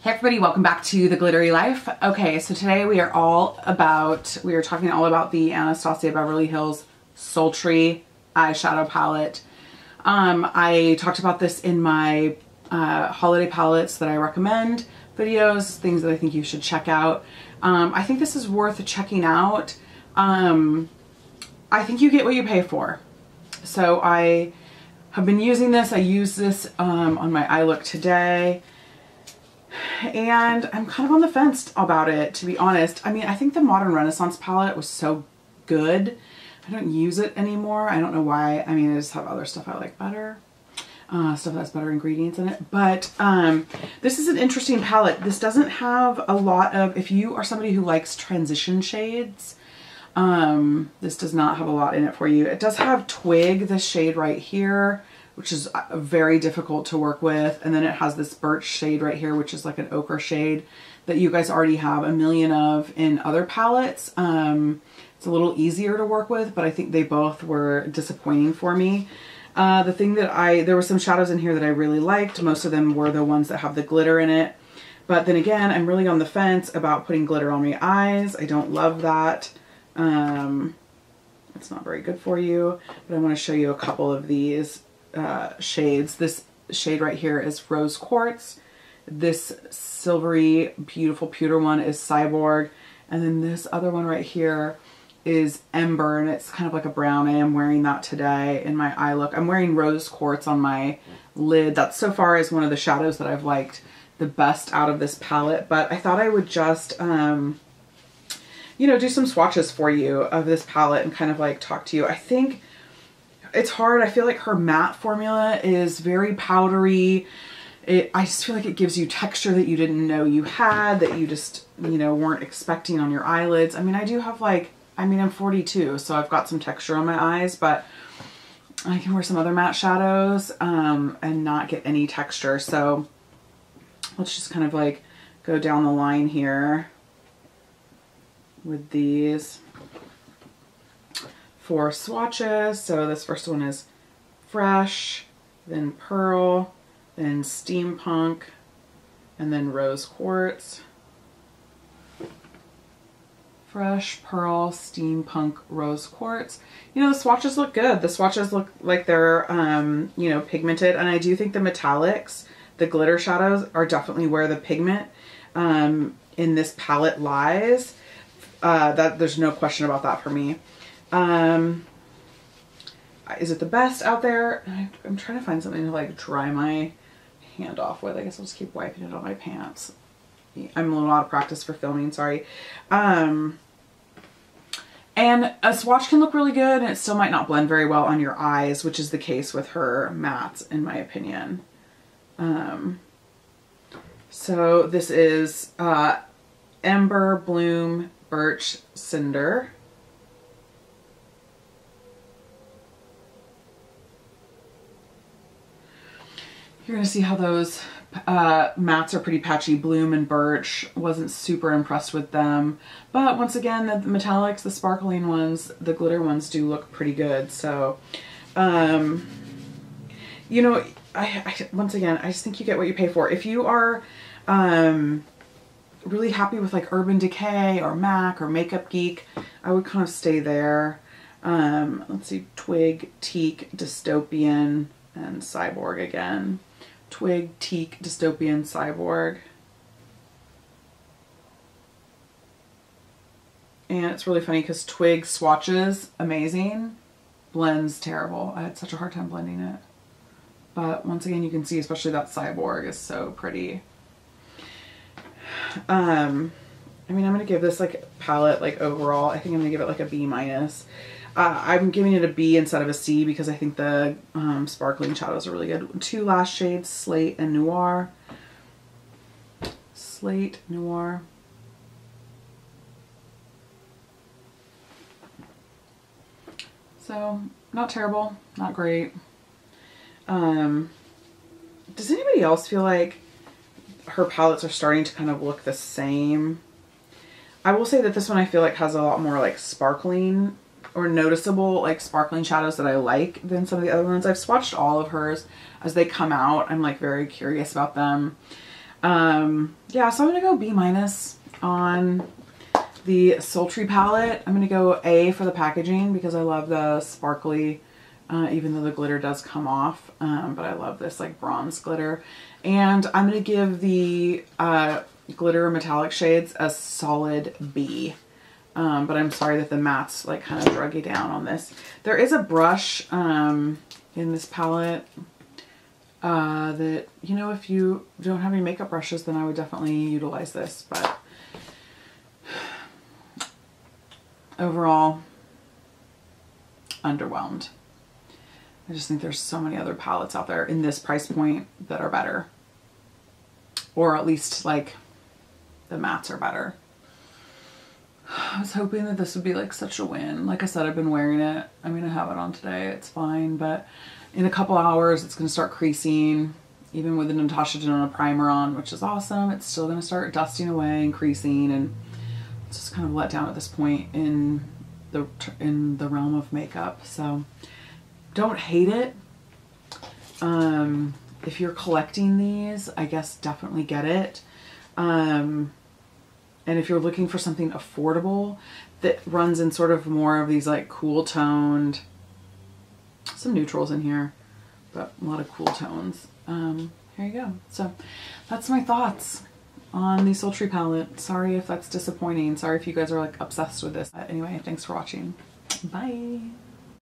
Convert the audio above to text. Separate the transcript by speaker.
Speaker 1: Hey everybody, welcome back to the Glittery Life. Okay, so today we are talking all about the Anastasia Beverly Hills Sultry eyeshadow palette. I talked about this in my holiday palettes that I recommend videos, things that I think you should check out. I think this is worth checking out. I think you get what you pay for. So I have been using this. I use this on my eye look today. And I'm kind of on the fence about it, to be honest. I mean, I think the Modern Renaissance palette was so good. I don't use it anymore. I don't know why. I mean, I just have other stuff I like better. Stuff that has better ingredients in it. But this is an interesting palette. This doesn't have a lot of, if you are somebody who likes transition shades, this does not have a lot in it for you. It does have Twig, this shade right here, which is very difficult to work with. And then it has this Birch shade right here, which is like an ochre shade that you guys already have a million of in other palettes. It's a little easier to work with, but I think they both were disappointing for me. The thing that there were some shadows in here that I really liked. Most of them were the ones that have the glitter in it. But then again, I'm really on the fence about putting glitter on my eyes. I don't love that. It's not very good for you, but I want to show you a couple of these shades. This shade right here is Rose Quartz. This silvery, beautiful pewter one is Cyborg. And then this other one right here is Ember, and it's kind of like a brown. I am wearing that today in my eye look. I'm wearing Rose Quartz on my lid. That so far is one of the shadows that I've liked the best out of this palette, but I thought I would just, you know, do some swatches for you of this palette and kind of like talk to you. I think it's hard. I feel like her matte formula is very powdery. I just feel like it gives you texture that you didn't know you had, that you just, you know, weren't expecting on your eyelids. I mean, I do have like, I mean, I'm 42, so I've got some texture on my eyes, but I can wear some other matte shadows and not get any texture. So let's just kind of like go down the line here with these 4 swatches. So this first one is Fresh, then Pearl, then Steampunk, and then Rose Quartz. Fresh, Pearl, Steampunk, Rose Quartz. You know, the swatches look good. The swatches look like they're, you know, pigmented. And I do think the metallics, the glitter shadows, are definitely where the pigment in this palette lies. That there's no question about that for me. Is it the best out there? I'm trying to find something to like dry my hand off with. I guess I'll just keep wiping it on my pants. I'm a little out of practice for filming, sorry. And a swatch can look really good and it still might not blend very well on your eyes, which is the case with her mattes, in my opinion. So this is Ember, Bloom, Birch, Cinder. You're going to see how those mattes are pretty patchy. Bloom and Birch, wasn't super impressed with them. But once again, the metallics, the sparkling ones, the glitter ones do look pretty good. So, you know, once again, I just think you get what you pay for. If you are really happy with like Urban Decay or MAC or Makeup Geek, I would kind of stay there. Let's see, Twig, Teak, Dystopian, and Cyborg again. Twig, Teak, Dystopian, Cyborg. And it's really funny because Twig swatches amazing, blends terrible. I had such a hard time blending it. But once again, you can see especially that Cyborg is so pretty. I mean, I'm going to give this like palette, like overall, I think I'm going to give it like a B-. I'm giving it a B instead of a C because I think the sparkling shadows are really good. 2 last shades, Slate and Noir. Slate, Noir. So, not terrible, not great. Does anybody else feel like her palettes are starting to kind of look the same? I will say that this one I feel like has a lot more like sparkling or noticeable like sparkling shadows that I like than some of the other ones. I've swatched all of hers as they come out. I'm like very curious about them. Yeah, so I'm gonna go B- on the Sultry palette. I'm gonna go A for the packaging because I love the sparkly, even though the glitter does come off, but I love this like bronze glitter. And I'm gonna give the glitter metallic shades a solid B. But I'm sorry that the mattes like kind of drug you down on this. There is a brush in this palette that, you know, if you don't have any makeup brushes, then I would definitely utilize this. But overall, underwhelmed. I just think there's so many other palettes out there in this price point that are better. Or at least like the mattes are better. I was hoping that this would be like such a win. Like I said, I've been wearing it. I mean, I have it on today. It's fine, but in a couple hours, it's going to start creasing. Even with the Natasha Denona primer on, which is awesome, it's still going to start dusting away and creasing, and it's just kind of let down at this point in the realm of makeup. So don't hate it. If you're collecting these, I guess definitely get it. And if you're looking for something affordable that runs in sort of more of these like cool toned, some neutrals in here, but a lot of cool tones. Here you go. So that's my thoughts on the Sultry palette. Sorry if that's disappointing. Sorry if you guys are like obsessed with this. Anyway, thanks for watching. Bye.